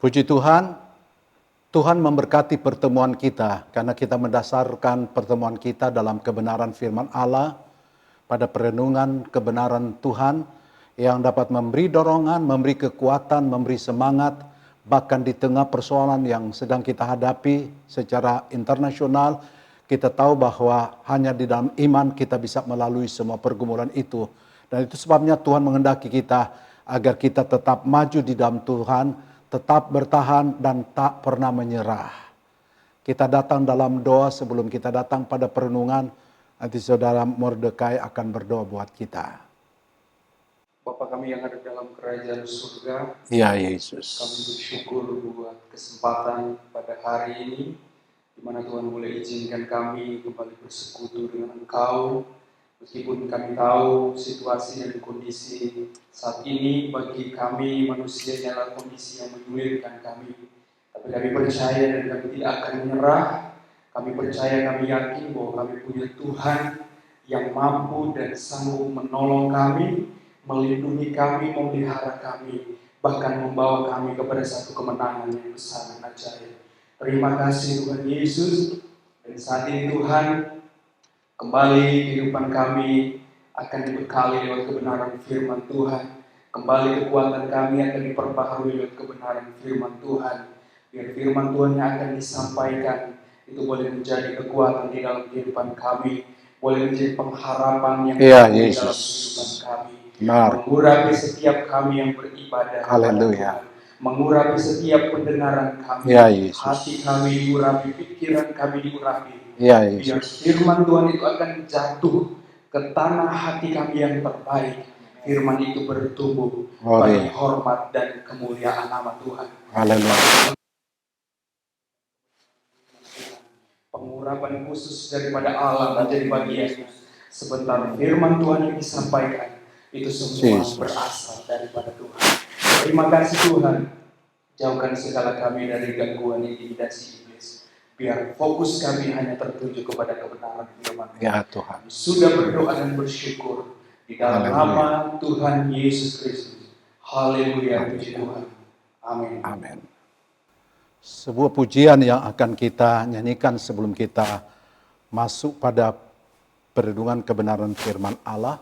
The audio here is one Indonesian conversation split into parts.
Puji Tuhan, Tuhan memberkati pertemuan kita karena kita mendasarkan pertemuan kita dalam kebenaran firman Allah pada perenungan kebenaran Tuhan yang dapat memberi dorongan, memberi kekuatan, memberi semangat bahkan di tengah persoalan yang sedang kita hadapi secara internasional. Kita tahu bahwa hanya di dalam iman kita bisa melalui semua pergumulan itu. Dan itu sebabnya Tuhan menghendaki kita agar kita tetap maju di dalam Tuhan, tetap bertahan dan tak pernah menyerah. Kita datang dalam doa sebelum kita datang pada perenungan. Nanti saudara Mordekai akan berdoa buat kita. Bapa kami yang ada dalam kerajaan surga, Ya Yesus. kami bersyukur buat kesempatan pada hari ini, di mana Tuhan boleh izinkan kami kembali bersekutu dengan Engkau. Meskipun kami tahu situasi dan kondisi saat ini bagi kami manusia adalah kondisi yang menyulitkan kami. Tapi kami percaya dan kami tidak akan menyerah. Kami percaya, kami yakin bahwa kami punya Tuhan yang mampu dan sanggup menolong kami, melindungi kami, memelihara kami, bahkan membawa kami kepada satu kemenangan yang besar dan ajaib. Terima kasih Tuhan Yesus. Dan saat ini Tuhan, kembali kehidupan kami akan dibekali lewat kebenaran firman Tuhan. Kembali kekuatan kami akan diperbaharui lewat kebenaran firman Tuhan. Biar firman Tuhan yang akan disampaikan itu boleh menjadi kekuatan di dalam kehidupan kami. Boleh menjadi pengharapan yang di dalam kehidupan kami. Mengurapi setiap kami yang beribadah kepada Tuhan. Mengurapi setiap pendengaran kami. Hati kami diurapi, pikiran kami diurapi. Biar firman Tuhan itu akan jatuh ke tanah hati kami yang terbaik. Firman itu bertumbuh bagi hormat dan kemuliaan nama Tuhan. Haleluya. Pengurapan khusus daripada Allah menjadi bagiannya. Sebentar firman Tuhan yang disampaikan itu semua berasal daripada Tuhan. Terima kasih Tuhan. Jauhkan segala kami dari gangguan intimidasi iblis. Biar fokus kami hanya tertuju kepada kebenaran firman Tuhan. Sudah berdoa dan bersyukur di dalam nama Tuhan Yesus Kristus. Haleluya, puji Tuhan. Amin. Amin. Sebuah pujian yang akan kita nyanyikan sebelum kita masuk pada perenungan kebenaran firman Allah,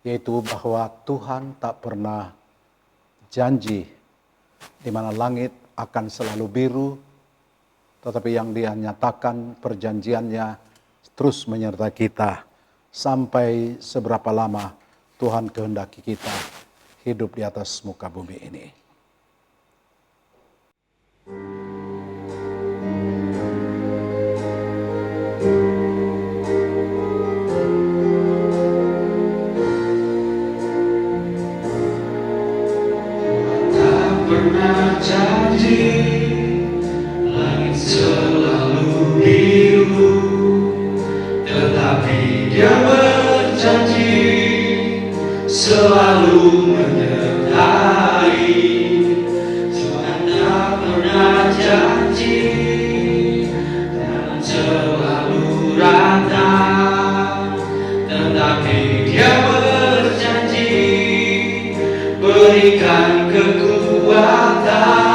yaitu bahwa Tuhan tak pernah janji di mana langit akan selalu biru, tetapi yang Dia nyatakan perjanjiannya terus menyertai kita sampai seberapa lama Tuhan kehendaki kita hidup di atas muka bumi ini. Tak pernah janji langit selalu biru, tetapi Dia berjanji selalu menyertai. Tuhan tak pernah janji dan selalu rata, tetapi Dia berjanji berikan kekuatan.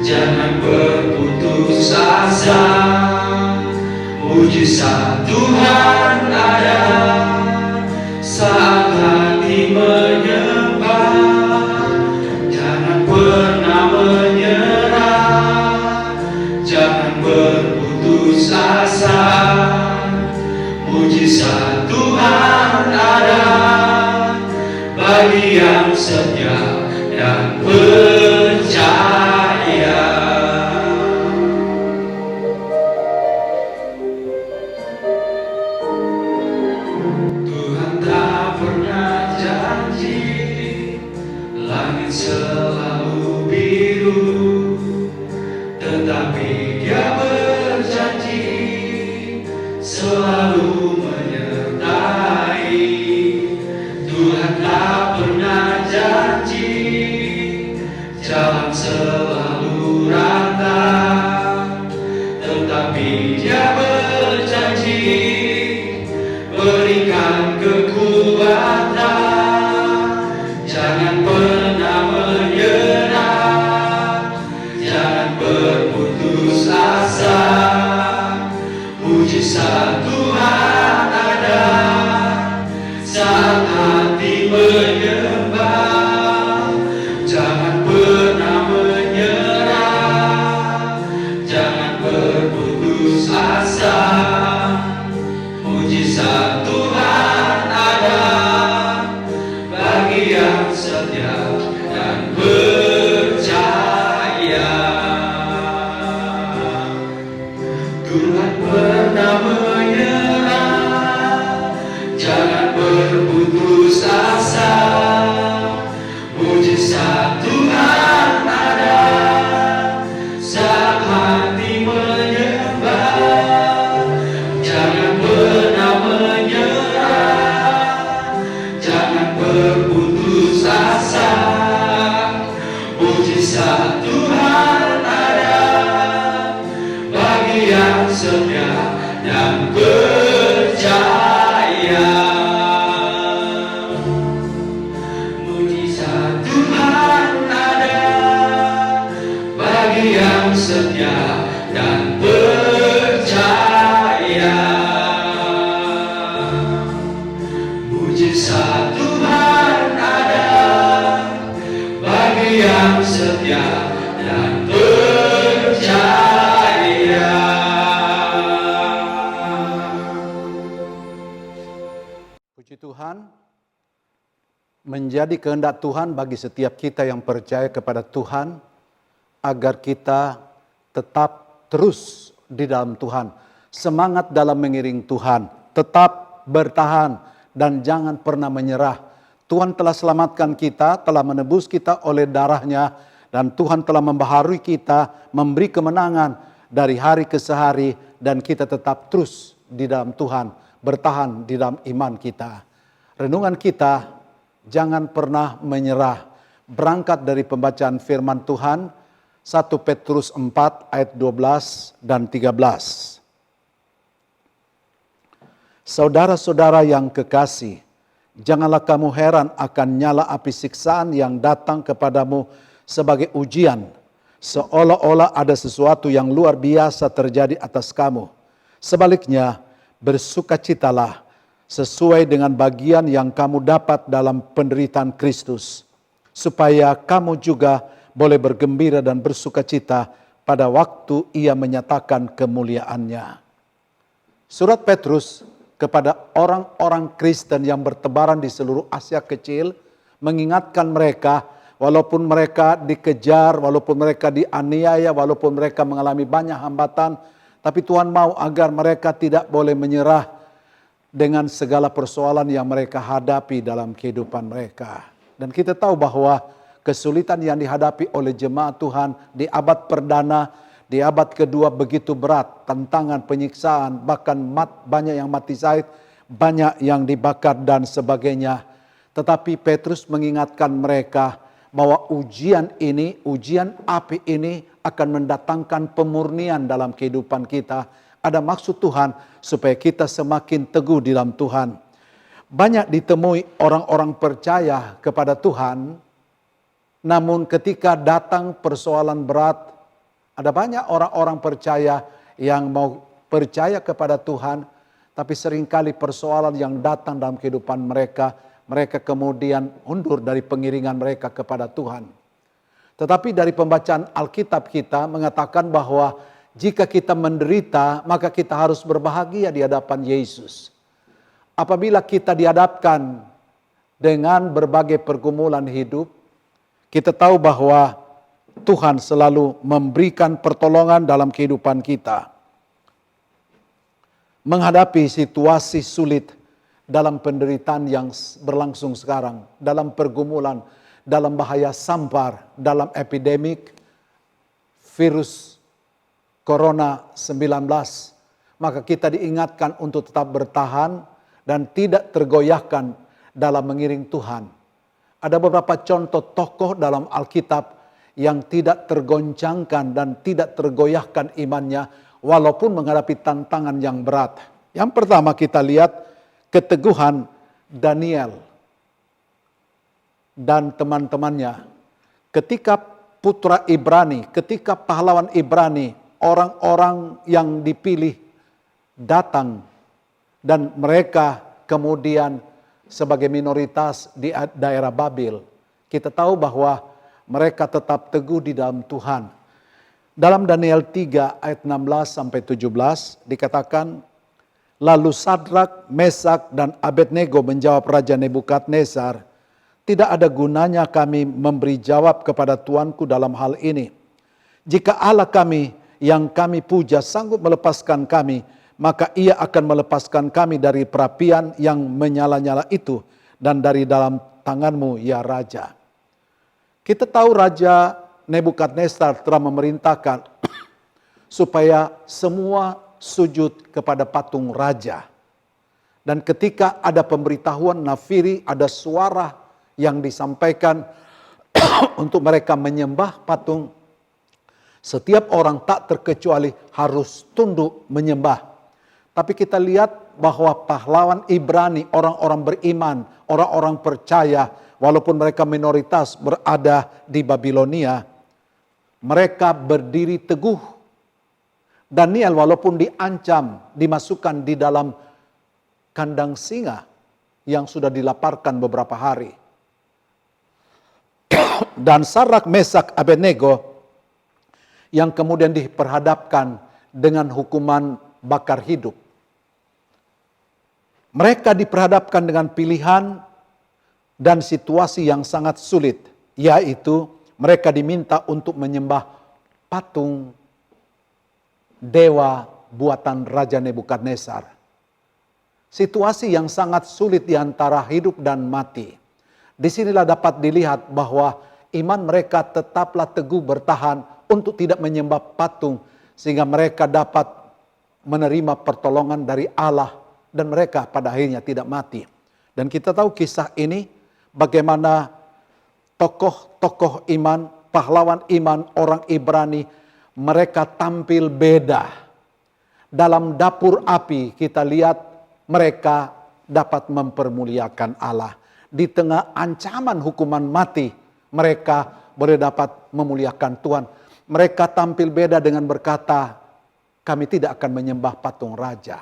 Jangan berputus asa, mujizat Tuhan ada saat hati menyembah. Jangan pernah menyerah, jangan berputus asa, mujizat Tuhan ada bagi yang setia dan percaya. Tuhan tak pernah janji langit selalu biru, tetapi Dia berjanji selalu menyertai. Tuhan tak pernah janji jalan selalu rata, tetapi Dia berjanji berikan kekuatan. mujizat Tuhan ada saat hati menyembah. Jangan pernah menyerah, jangan berputus asa. Mujizat Tuhan ada bagi yang setia dan percaya. Tuhan pernah menyerah, jangan berputus asa. Mujizat Tuhan ada saat hati menyembah. Jangan pernah menyerah, jangan berputus asa. Mujizat Tuhan ada bagi yang setia dan percaya. Mujizat Tuhan ada bagi yang setia dan percaya. Mujizat Tuhan ada bagi yang setia dan percaya. Puji Tuhan, menjadi kehendak Tuhan bagi setiap kita yang percaya kepada Tuhan, agar kita tetap terus di dalam Tuhan, semangat dalam mengiring Tuhan, tetap bertahan dan jangan pernah menyerah. Tuhan telah selamatkan kita, telah menebus kita oleh darahnya, dan Tuhan telah membaharui kita, memberi kemenangan dari hari ke hari, dan kita tetap terus di dalam Tuhan, bertahan di dalam iman kita. Renungan kita, jangan pernah menyerah. Berangkat dari pembacaan firman Tuhan, 1 Petrus 4 ayat 12 dan 13. Saudara-saudara yang kekasih, janganlah kamu heran akan nyala api siksaan yang datang kepadamu sebagai ujian, seolah-olah ada sesuatu yang luar biasa terjadi atas kamu. Sebaliknya, bersukacitalah sesuai dengan bagian yang kamu dapat dalam penderitaan Kristus, supaya kamu juga boleh bergembira dan bersukacita pada waktu Ia menyatakan kemuliaannya. Surat Petrus kepada orang-orang Kristen yang bertebaran di seluruh Asia Kecil, mengingatkan mereka, walaupun mereka dikejar, walaupun mereka dianiaya, walaupun mereka mengalami banyak hambatan, tapi Tuhan mau agar mereka tidak boleh menyerah dengan segala persoalan yang mereka hadapi dalam kehidupan mereka. Dan kita tahu bahwa kesulitan yang dihadapi oleh jemaat Tuhan di abad perdana, di abad kedua begitu berat, tantangan, penyiksaan, bahkan banyak yang mati syahid, banyak yang dibakar dan sebagainya. Tetapi Petrus mengingatkan mereka bahwa ujian ini, ujian api ini akan mendatangkan pemurnian dalam kehidupan kita. Ada maksud Tuhan supaya kita semakin teguh di dalam Tuhan. Banyak ditemui orang-orang percaya kepada Tuhan, namun ketika datang persoalan berat, ada banyak orang-orang percaya yang mau percaya kepada Tuhan, tapi seringkali persoalan yang datang dalam kehidupan mereka, mereka kemudian undur dari pengiringan mereka kepada Tuhan. Tetapi dari pembacaan Alkitab kita mengatakan bahwa jika kita menderita, maka kita harus berbahagia di hadapan Yesus. Apabila kita dihadapkan dengan berbagai pergumulan hidup, kita tahu bahwa Tuhan selalu memberikan pertolongan dalam kehidupan kita. Menghadapi situasi sulit dalam penderitaan yang berlangsung sekarang, dalam pergumulan, dalam bahaya sampar, dalam epidemik virus Corona-19, maka kita diingatkan untuk tetap bertahan dan tidak tergoyahkan dalam mengiring Tuhan. Ada beberapa contoh tokoh dalam Alkitab yang tidak tergoncangkan dan tidak tergoyahkan imannya walaupun menghadapi tantangan yang berat. Yang pertama kita lihat keteguhan Daniel dan teman-temannya. Ketika putra Ibrani, ketika pahlawan Ibrani, orang-orang yang dipilih datang dan mereka kemudian sebagai minoritas di daerah Babil. Kita tahu bahwa mereka tetap teguh di dalam Tuhan. Dalam Daniel 3 ayat 16 sampai 17 dikatakan, lalu Sadrak, Mesak dan Abednego menjawab Raja Nebukadnezar, tidak ada gunanya kami memberi jawab kepada tuanku dalam hal ini. Jika Allah kami yang kami puja sanggup melepaskan kami, maka ia akan melepaskan kami dari perapian yang menyala-nyala itu dan dari dalam tanganmu ya Raja. Kita tahu Raja Nebukadnezar telah memerintahkan supaya semua sujud kepada patung raja. Dan ketika ada pemberitahuan nafiri, ada suara yang disampaikan untuk mereka menyembah patung, setiap orang tak terkecuali harus tunduk menyembah. Tapi kita lihat bahwa pahlawan Ibrani, orang-orang beriman, orang-orang percaya, walaupun mereka minoritas berada di Babilonia, mereka berdiri teguh. Daniel walaupun diancam, dimasukkan di dalam kandang singa yang sudah dilaparkan beberapa hari. Dan Sadrak, Mesak, Abednego yang kemudian diperhadapkan dengan hukuman bakar hidup. Mereka diperhadapkan dengan pilihan dan situasi yang sangat sulit, yaitu mereka diminta untuk menyembah patung dewa buatan Raja Nebukadnezar. Situasi yang sangat sulit di antara hidup dan mati. Disinilah dapat dilihat bahwa iman mereka tetaplah teguh bertahan untuk tidak menyembah patung, sehingga mereka dapat menerima pertolongan dari Allah dan mereka pada akhirnya tidak mati. Dan kita tahu kisah ini bagaimana tokoh-tokoh iman, pahlawan iman orang Ibrani, mereka tampil beda. Dalam dapur api kita lihat mereka dapat mempermuliakan Allah. Di tengah ancaman hukuman mati, mereka boleh dapat memuliakan Tuhan. Mereka tampil beda dengan berkata, kami tidak akan menyembah patung raja.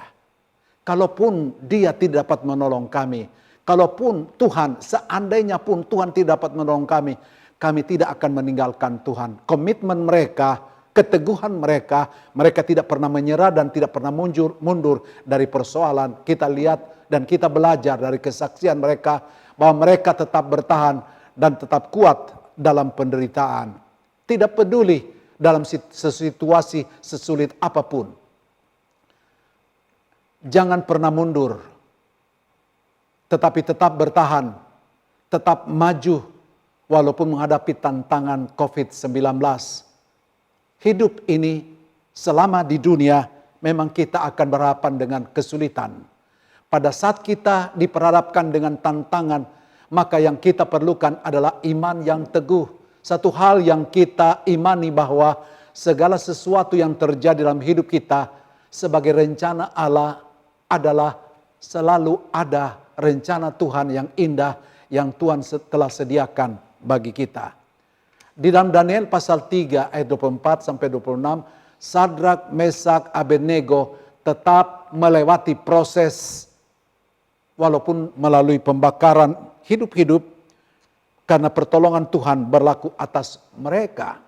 Kalaupun dia tidak dapat menolong kami, kalaupun Tuhan, seandainya pun Tuhan tidak dapat menolong kami tidak akan meninggalkan Tuhan. Komitmen mereka, keteguhan mereka, mereka tidak pernah menyerah dan tidak pernah mundur dari persoalan. Kita lihat dan kita belajar dari kesaksian mereka bahwa mereka tetap bertahan dan tetap kuat dalam penderitaan. Tidak peduli dalam situasi sesulit apapun. Jangan pernah mundur, tetapi tetap bertahan, tetap maju walaupun menghadapi tantangan COVID-19. Hidup ini selama di dunia memang kita akan berhadapan dengan kesulitan. Pada saat kita diperhadapkan dengan tantangan, maka yang kita perlukan adalah iman yang teguh. Satu hal yang kita imani bahwa segala sesuatu yang terjadi dalam hidup kita sebagai rencana Allah adalah selalu ada rencana Tuhan yang indah yang Tuhan telah sediakan bagi kita. Di dalam Daniel pasal 3 ayat 24 sampai 26, Sadrak, Mesak, Abednego tetap melewati proses walaupun melalui pembakaran hidup-hidup karena pertolongan Tuhan berlaku atas mereka.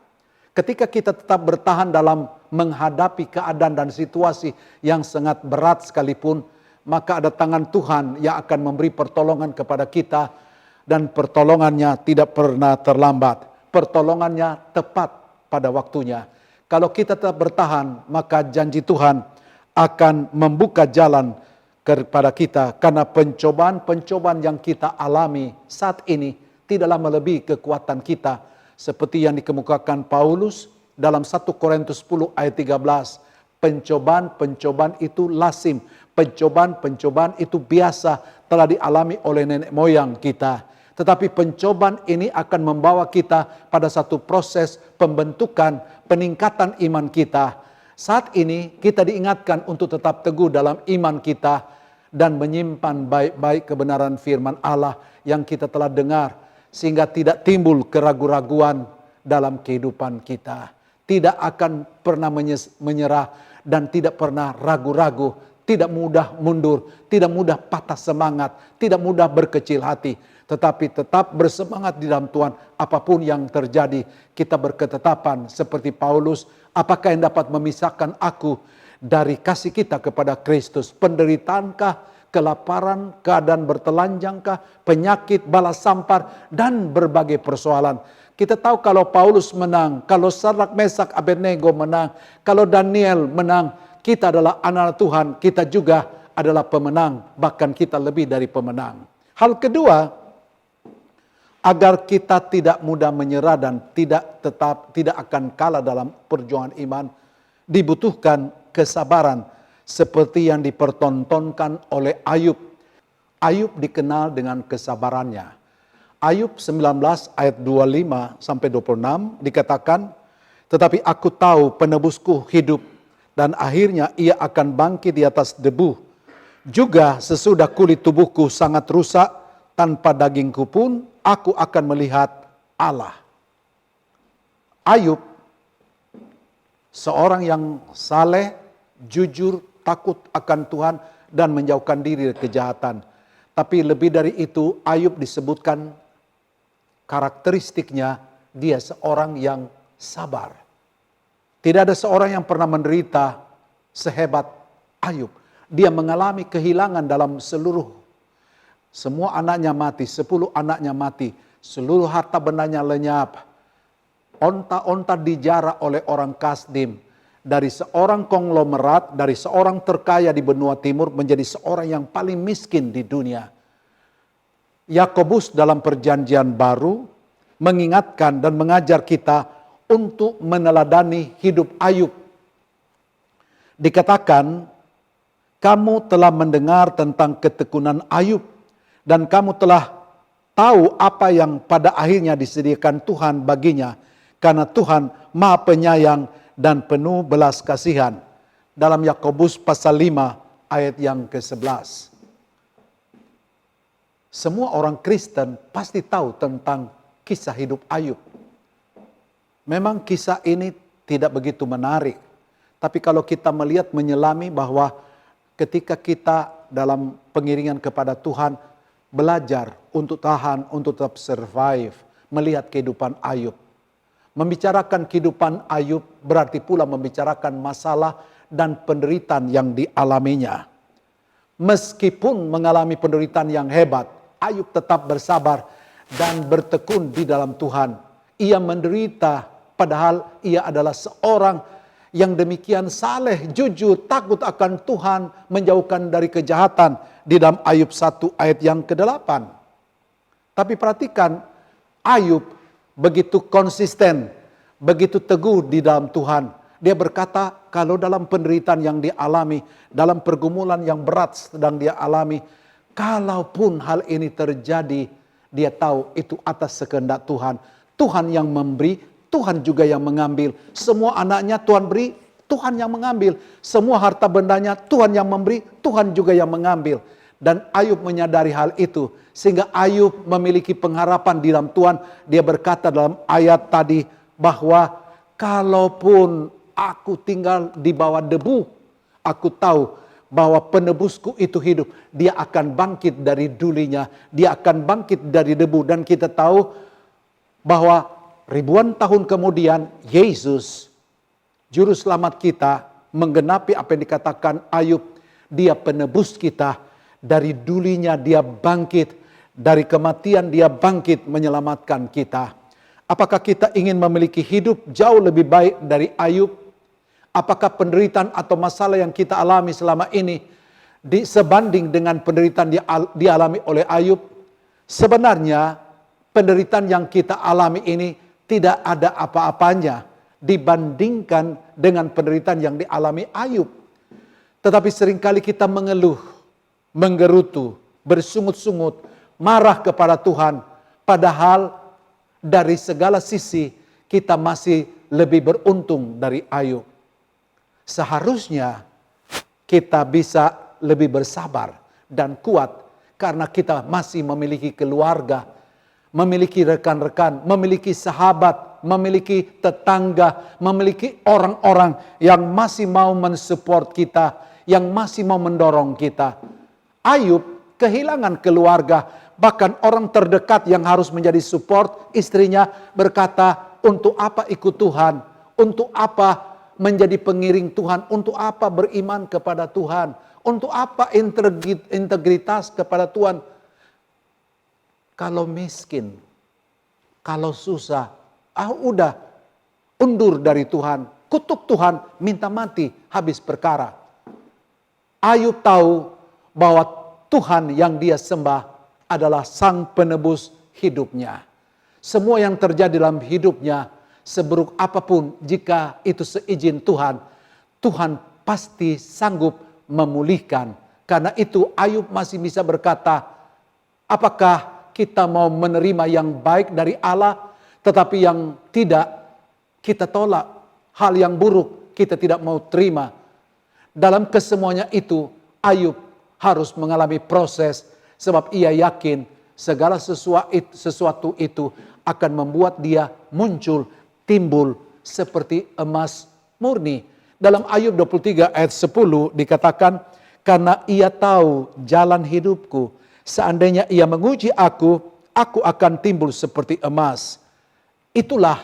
Ketika kita tetap bertahan dalam menghadapi keadaan dan situasi yang sangat berat sekalipun, maka ada tangan Tuhan yang akan memberi pertolongan kepada kita dan pertolongannya tidak pernah terlambat. Pertolongannya tepat pada waktunya. Kalau kita tetap bertahan, maka janji Tuhan akan membuka jalan kepada kita karena pencobaan-pencobaan yang kita alami saat ini tidaklah melebihi kekuatan kita. Seperti yang dikemukakan Paulus dalam 1 Korintus 10 ayat 13. Pencobaan-pencobaan itu lazim. Pencobaan-pencobaan itu biasa telah dialami oleh nenek moyang kita. Tetapi pencobaan ini akan membawa kita pada satu proses pembentukan, peningkatan iman kita. Saat ini kita diingatkan untuk tetap teguh dalam iman kita dan menyimpan baik-baik kebenaran firman Allah yang kita telah dengar. Sehingga tidak timbul keraguan-raguan dalam kehidupan kita. Tidak akan pernah menyerah dan tidak pernah ragu-ragu tidak mudah mundur, tidak mudah patah semangat, tidak mudah berkecil hati, tetapi tetap bersemangat di dalam Tuhan. Apapun yang terjadi, kita berketetapan seperti Paulus, apakah yang dapat memisahkan aku dari kasih kita kepada Kristus? Penderitaankah, kelaparan, keadaan bertelanjangkah, penyakit, bala sampar, dan berbagai persoalan. Kita tahu kalau Paulus menang, kalau Sadrak, Mesak, Abednego menang, kalau Daniel menang, kita adalah anak Tuhan, kita juga adalah pemenang, bahkan kita lebih dari pemenang. Hal kedua, agar kita tidak mudah menyerah dan tidak akan kalah dalam perjuangan iman, dibutuhkan kesabaran seperti yang dipertontonkan oleh Ayub. Ayub dikenal dengan kesabarannya. Ayub 19 ayat 25 sampai 26 dikatakan, tetapi aku tahu penebusku hidup dan akhirnya ia akan bangkit di atas debu. Juga sesudah kulit tubuhku sangat rusak, tanpa dagingku pun aku akan melihat Allah. Ayub seorang yang saleh, jujur, takut akan Tuhan dan menjauhkan diri dari kejahatan. Tapi lebih dari itu, Ayub disebutkan karakteristiknya, dia seorang yang sabar. Tidak ada seorang yang pernah menderita sehebat Ayub. Dia mengalami kehilangan dalam semua anaknya mati, 10 anaknya mati, seluruh harta bendanya lenyap. Onta-onta dijara oleh orang Kasdim. Dari seorang konglomerat, dari seorang terkaya di benua timur menjadi seorang yang paling miskin di dunia. Yakobus dalam perjanjian baru mengingatkan dan mengajar kita untuk meneladani hidup Ayub. Dikatakan, kamu telah mendengar tentang ketekunan Ayub dan kamu telah tahu apa yang pada akhirnya disediakan Tuhan baginya, karena Tuhan Maha Penyayang dan penuh belas kasihan. Dalam Yakobus pasal 5 ayat yang ke-11. Semua orang Kristen pasti tahu tentang kisah hidup Ayub. Memang kisah ini tidak begitu menarik. Tapi kalau kita melihat menyelami bahwa ketika kita dalam pengiringan kepada Tuhan, belajar untuk tahan, untuk tetap survive, melihat kehidupan Ayub. Membicarakan kehidupan Ayub berarti pula membicarakan masalah dan penderitaan yang dialaminya. Meskipun mengalami penderitaan yang hebat, Ayub tetap bersabar dan bertekun di dalam Tuhan. Ia menderita padahal ia adalah seorang yang demikian saleh, jujur, takut akan Tuhan, menjauhkan dari kejahatan. Di dalam Ayub 1 ayat yang ke-8. Tapi perhatikan, Ayub begitu konsisten, begitu teguh di dalam Tuhan. Dia berkata, kalau dalam penderitaan yang dialami, dalam pergumulan yang berat sedang dia alami, kalaupun hal ini terjadi, dia tahu itu atas kehendak Tuhan. Tuhan yang memberi, Tuhan juga yang mengambil. Semua anaknya Tuhan beri, Tuhan yang mengambil. Semua harta bendanya Tuhan yang memberi, Tuhan juga yang mengambil. Dan Ayub menyadari hal itu. Sehingga Ayub memiliki pengharapan di dalam Tuhan. Dia berkata dalam ayat tadi bahwa kalaupun aku tinggal di bawah debu, aku tahu bahwa penebusku itu hidup. Dia akan bangkit dari dulinya. Dia akan bangkit dari debu. Dan kita tahu bahwa ribuan tahun kemudian Yesus, Juru Selamat kita, menggenapi apa yang dikatakan Ayub. Dia penebus kita. Dari dulinya dia bangkit, dari kematian dia bangkit menyelamatkan kita. Apakah kita ingin memiliki hidup jauh lebih baik dari Ayub? Apakah penderitaan atau masalah yang kita alami selama ini sebanding dengan penderitaan dialami oleh Ayub? Sebenarnya penderitaan yang kita alami ini tidak ada apa-apanya dibandingkan dengan penderitaan yang dialami Ayub. Tetapi seringkali kita mengeluh, menggerutu, bersungut-sungut, marah kepada Tuhan. Padahal dari segala sisi kita masih lebih beruntung dari Ayub. Seharusnya kita bisa lebih bersabar dan kuat karena kita masih memiliki keluarga, memiliki rekan-rekan, memiliki sahabat, memiliki tetangga, memiliki orang-orang yang masih mau mensupport kita, yang masih mau mendorong kita. Ayub kehilangan keluarga, bahkan orang terdekat yang harus menjadi support istrinya berkata, untuk apa ikut Tuhan? Untuk apa menjadi pengiring Tuhan? Untuk apa beriman kepada Tuhan? Untuk apa integritas kepada Tuhan? Kalau miskin, kalau susah, udah undur dari Tuhan, kutuk Tuhan, minta mati, habis perkara. Ayub tahu bahwa Tuhan yang dia sembah adalah sang penebus hidupnya. Semua yang terjadi dalam hidupnya, seburuk apapun, jika itu seizin Tuhan, Tuhan pasti sanggup memulihkan. Karena itu Ayub masih bisa berkata, apakah kita mau menerima yang baik dari Allah, tetapi yang tidak kita tolak, hal yang buruk kita tidak mau terima. Dalam kesemuanya itu, Ayub harus mengalami proses, sebab ia yakin segala sesuatu itu akan membuat dia muncul, timbul seperti emas murni. Dalam Ayub 23 ayat 10 dikatakan, karena ia tahu jalan hidupku, seandainya ia menguji aku akan timbul seperti emas. Itulah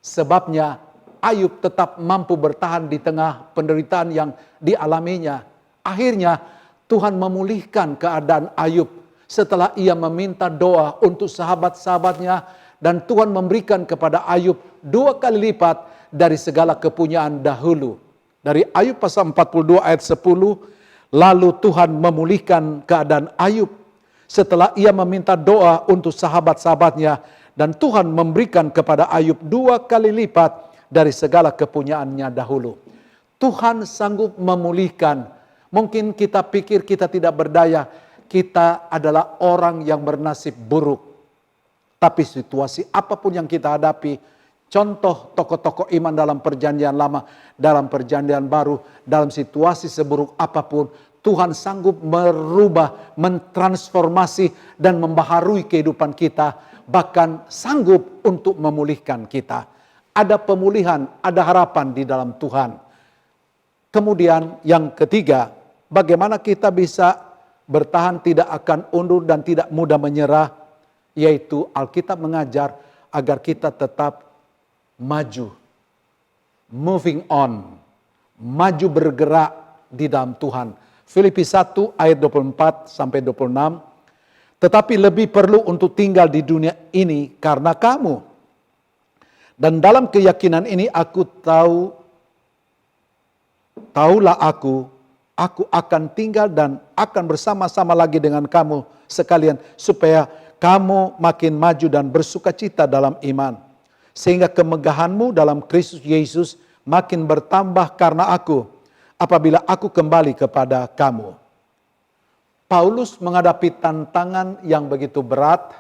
sebabnya Ayub tetap mampu bertahan di tengah penderitaan yang dialaminya. Akhirnya Tuhan memulihkan keadaan Ayub setelah ia meminta doa untuk sahabat-sahabatnya, dan Tuhan memberikan kepada Ayub 2 kali lipat dari segala kepunyaan dahulu. Dari Ayub pasal 42 ayat 10, lalu Tuhan memulihkan keadaan Ayub setelah ia meminta doa untuk sahabat-sahabatnya, dan Tuhan memberikan kepada Ayub 2 kali lipat dari segala kepunyaannya dahulu. Tuhan sanggup memulihkan. Mungkin kita pikir kita tidak berdaya, kita adalah orang yang bernasib buruk. Tapi situasi apapun yang kita hadapi, contoh tokoh-tokoh iman dalam perjanjian lama, dalam perjanjian baru, dalam situasi seburuk apapun, Tuhan sanggup merubah, mentransformasi dan membaharui kehidupan kita, bahkan sanggup untuk memulihkan kita. Ada pemulihan, ada harapan di dalam Tuhan. Kemudian yang ketiga, bagaimana kita bisa bertahan, tidak akan undur dan tidak mudah menyerah, yaitu Alkitab mengajar agar kita tetap maju, moving on, maju bergerak di dalam Tuhan. Filipi 1 ayat 24 sampai 26, tetapi lebih perlu untuk tinggal di dunia ini karena kamu. Dan dalam keyakinan ini aku tahulah aku akan tinggal dan akan bersama-sama lagi dengan kamu sekalian, supaya kamu makin maju dan bersukacita dalam iman, sehingga kemegahanmu dalam Kristus Yesus makin bertambah karena aku, apabila aku kembali kepada kamu. Paulus menghadapi tantangan yang begitu berat.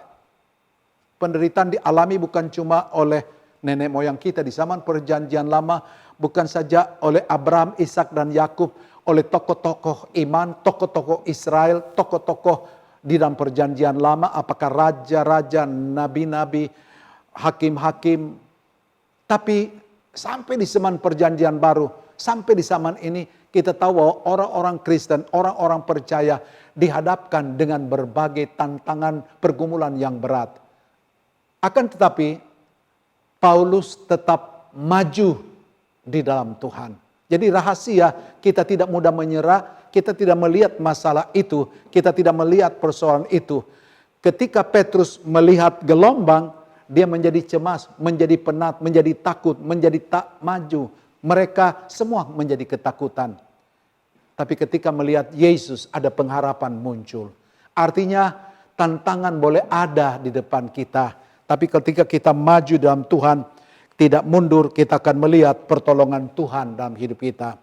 Penderitaan dialami bukan cuma oleh nenek moyang kita di zaman perjanjian lama, bukan saja oleh Abraham, Ishak dan Yakub, oleh tokoh-tokoh iman, tokoh-tokoh Israel, tokoh-tokoh di dalam perjanjian lama, apakah raja-raja, nabi-nabi, hakim-hakim. Tapi sampai di zaman perjanjian baru, sampai di zaman ini, kita tahu bahwa orang-orang Kristen, orang-orang percaya dihadapkan dengan berbagai tantangan pergumulan yang berat. Akan tetapi Paulus tetap maju di dalam Tuhan. Jadi rahasia kita tidak mudah menyerah, kita tidak melihat masalah itu, kita tidak melihat persoalan itu. Ketika Petrus melihat gelombang, dia menjadi cemas, menjadi penat, menjadi takut, menjadi tak maju. Mereka semua menjadi ketakutan. Tapi ketika melihat Yesus, ada pengharapan muncul. Artinya tantangan boleh ada di depan kita, tapi ketika kita maju dalam Tuhan, tidak mundur, kita akan melihat pertolongan Tuhan dalam hidup kita.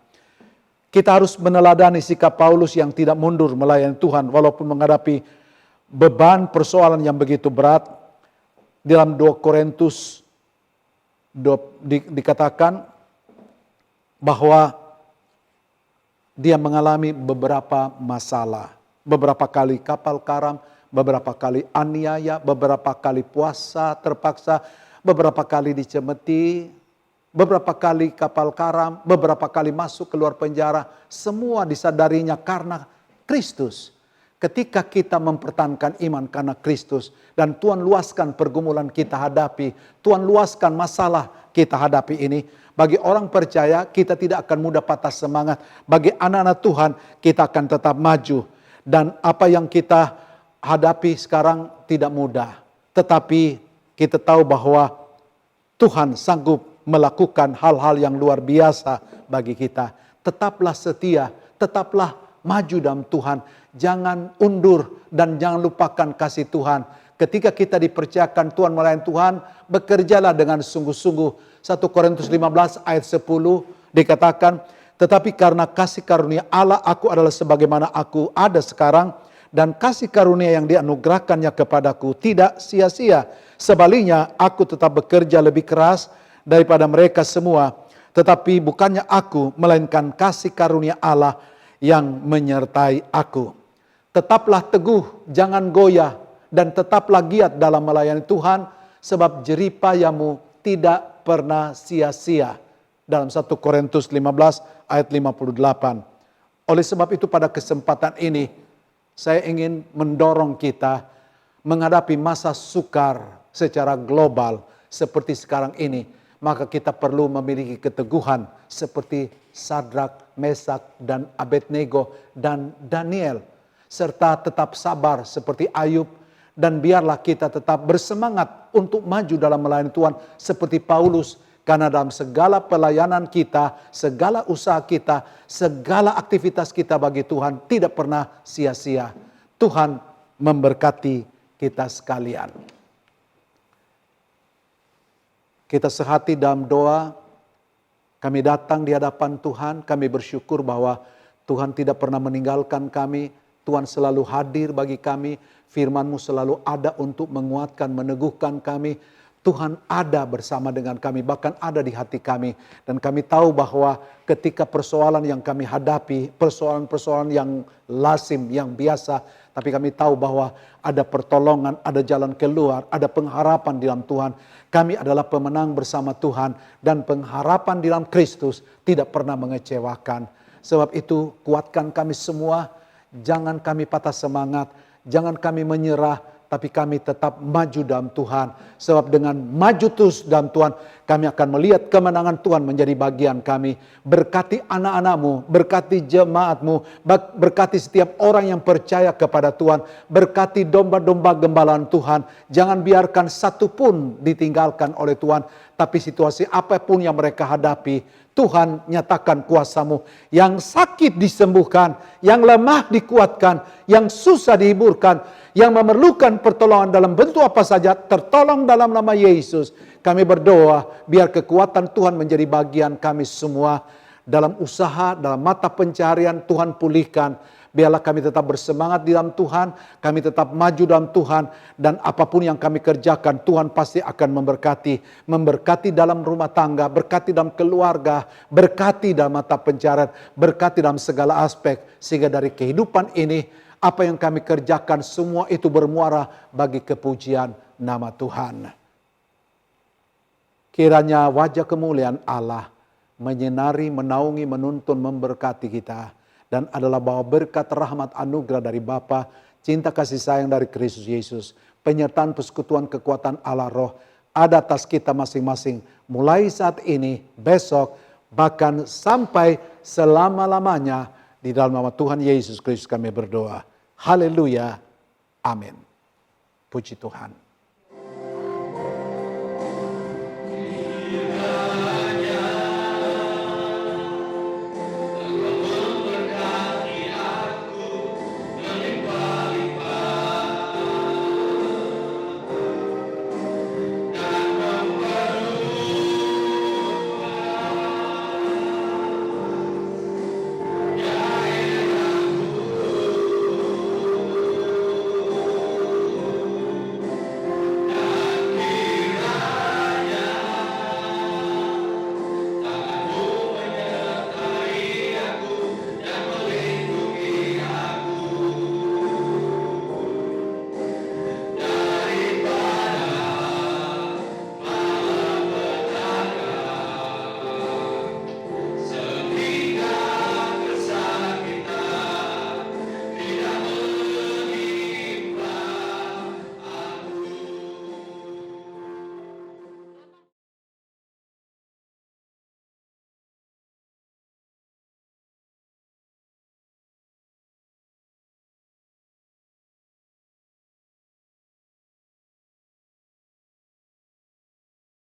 Kita harus meneladani sikap Paulus yang tidak mundur melayani Tuhan walaupun menghadapi beban persoalan yang begitu berat. Dalam 2 Korintus dikatakan bahwa dia mengalami beberapa masalah. Beberapa kali kapal karam, beberapa kali aniaya, beberapa kali puasa terpaksa, beberapa kali dicemeti, beberapa kali kapal karam, beberapa kali masuk keluar penjara, semua disadarinya karena Kristus. Ketika kita mempertahankan iman karena Kristus, dan Tuhan luaskan pergumulan kita hadapi, Tuhan luaskan masalah kita hadapi ini, bagi orang percaya kita tidak akan mudah patah semangat. Bagi anak-anak Tuhan kita akan tetap maju. Dan apa yang kita hadapi sekarang tidak mudah. Tetapi kita tahu bahwa Tuhan sanggup melakukan hal-hal yang luar biasa bagi kita. Tetaplah setia, tetaplah maju dalam Tuhan. Jangan undur dan jangan lupakan kasih Tuhan. Ketika kita dipercayakan Tuhan melayani Tuhan, bekerjalah dengan sungguh-sungguh. 1 Korintus 15 ayat 10 dikatakan, tetapi karena kasih karunia Allah aku adalah sebagaimana aku ada sekarang, dan kasih karunia yang dianugerahkannya kepadaku tidak sia-sia. Sebaliknya aku tetap bekerja lebih keras daripada mereka semua. Tetapi bukannya aku, melainkan kasih karunia Allah yang menyertai aku. Tetaplah teguh, jangan goyah, dan tetaplah giat dalam melayani Tuhan, sebab jeripayamu tidak pernah sia-sia. Dalam 1 Korintus 15 ayat 58. Oleh sebab itu pada kesempatan ini, saya ingin mendorong kita menghadapi masa sukar secara global seperti sekarang ini. Maka kita perlu memiliki keteguhan seperti Sadrak, Mesak, dan Abednego dan Daniel. Serta tetap sabar seperti Ayub. Dan biarlah kita tetap bersemangat untuk maju dalam melayani Tuhan seperti Paulus. Karena dalam segala pelayanan kita, segala usaha kita, segala aktivitas kita bagi Tuhan tidak pernah sia-sia. Tuhan memberkati kita sekalian. Kita sehati dalam doa, kami datang di hadapan Tuhan, kami bersyukur bahwa Tuhan tidak pernah meninggalkan kami, Tuhan selalu hadir bagi kami, firman-Mu selalu ada untuk menguatkan, meneguhkan kami. Tuhan ada bersama dengan kami, bahkan ada di hati kami. Dan kami tahu bahwa ketika persoalan yang kami hadapi, persoalan-persoalan yang lazim, yang biasa, tapi kami tahu bahwa ada pertolongan, ada jalan keluar, ada pengharapan di dalam Tuhan. Kami adalah pemenang bersama Tuhan, dan pengharapan di dalam Kristus tidak pernah mengecewakan. Sebab itu kuatkan kami semua, jangan kami patah semangat, jangan kami menyerah, tapi kami tetap maju dalam Tuhan. Sebab dengan maju terus dalam Tuhan, kami akan melihat kemenangan Tuhan menjadi bagian kami. Berkati anak-anak-Mu, berkati jemaat-Mu, berkati setiap orang yang percaya kepada Tuhan. Berkati domba-domba gembalaan Tuhan. Jangan biarkan satu pun ditinggalkan oleh Tuhan. Tapi situasi apapun yang mereka hadapi, Tuhan nyatakan kuasa-Mu. Yang sakit disembuhkan, yang lemah dikuatkan, yang susah dihiburkan, yang memerlukan pertolongan dalam bentuk apa saja, tertolong dalam nama Yesus. Kami berdoa, biar kekuatan Tuhan menjadi bagian kami semua. Dalam usaha, dalam mata pencarian, Tuhan pulihkan. Biarlah kami tetap bersemangat di dalam Tuhan, kami tetap maju dalam Tuhan, dan apapun yang kami kerjakan, Tuhan pasti akan memberkati. Memberkati dalam rumah tangga, berkati dalam keluarga, berkati dalam mata pencarian, berkati dalam segala aspek. Sehingga dari kehidupan ini, apa yang kami kerjakan semua itu bermuara bagi kepujian nama Tuhan. Kiranya wajah kemuliaan Allah menyinari, menaungi, menuntun, memberkati kita. Dan adalah bahwa berkat rahmat anugerah dari Bapa, cinta kasih sayang dari Kristus Yesus, penyertaan persekutuan kekuatan Allah Roh, ada atas kita masing-masing. Mulai saat ini, besok, bahkan sampai selama-lamanya. Di dalam nama Tuhan Yesus Kristus kami berdoa. Haleluya. Amin. Puji Tuhan.